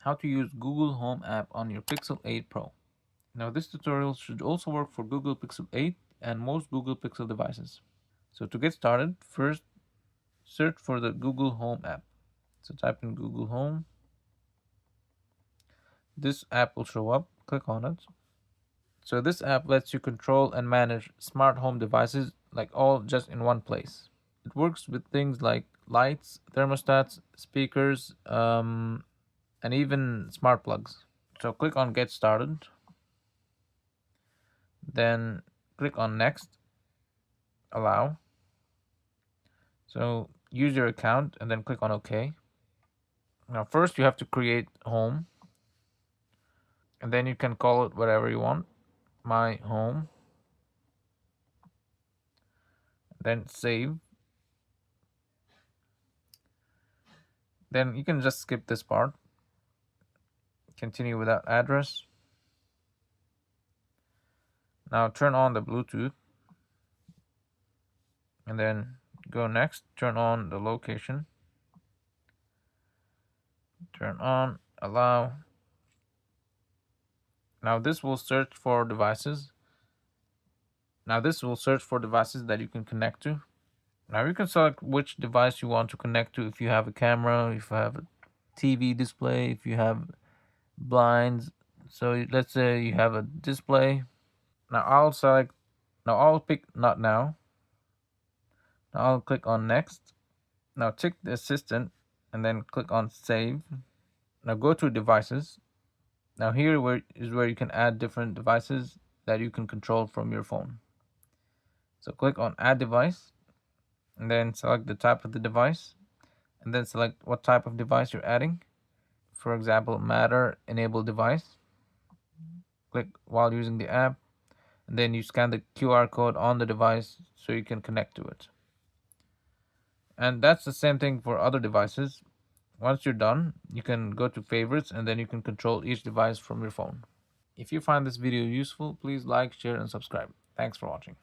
how to use Google Home app on your Pixel 8 Pro. Now this tutorial should also work for Google Pixel 8 and most Google Pixel devices. So to get started, first search for the Google Home app. So type in Google Home. This app will show up, click on it. So this app lets you control and manage smart home devices like all just in one place. It works with things like lights, thermostats, speakers, and even smart plugs. So click on Get Started, then click on Next, Allow. So use your account and then click on OK. Now first you have to create home, and then you can call it whatever you want. My home. Then save. Then you can just skip this part. Continue without address. Now turn on the Bluetooth, and then go next, turn on the location, turn on, allow. Now this will search for devices. That you can connect to. Now you can select which device you want to connect to. If you have a camera, if you have a TV display, if you have blinds. So let's say you have a display. Now I'll pick not now. Now I'll click on next. Now check the assistant and then click on save. Now go to devices. Now here is where you can add different devices that you can control from your phone. So click on add device and then select the type of the device and then select what type of device you're adding. For example, Matter enable device. Click while using the app, and then you scan the QR code on the device so you can connect to it. And that's the same thing for other devices. Once you're done, you can go to favorites and then you can control each device from your phone. If you find this video useful, please like, share, and subscribe. Thanks for watching.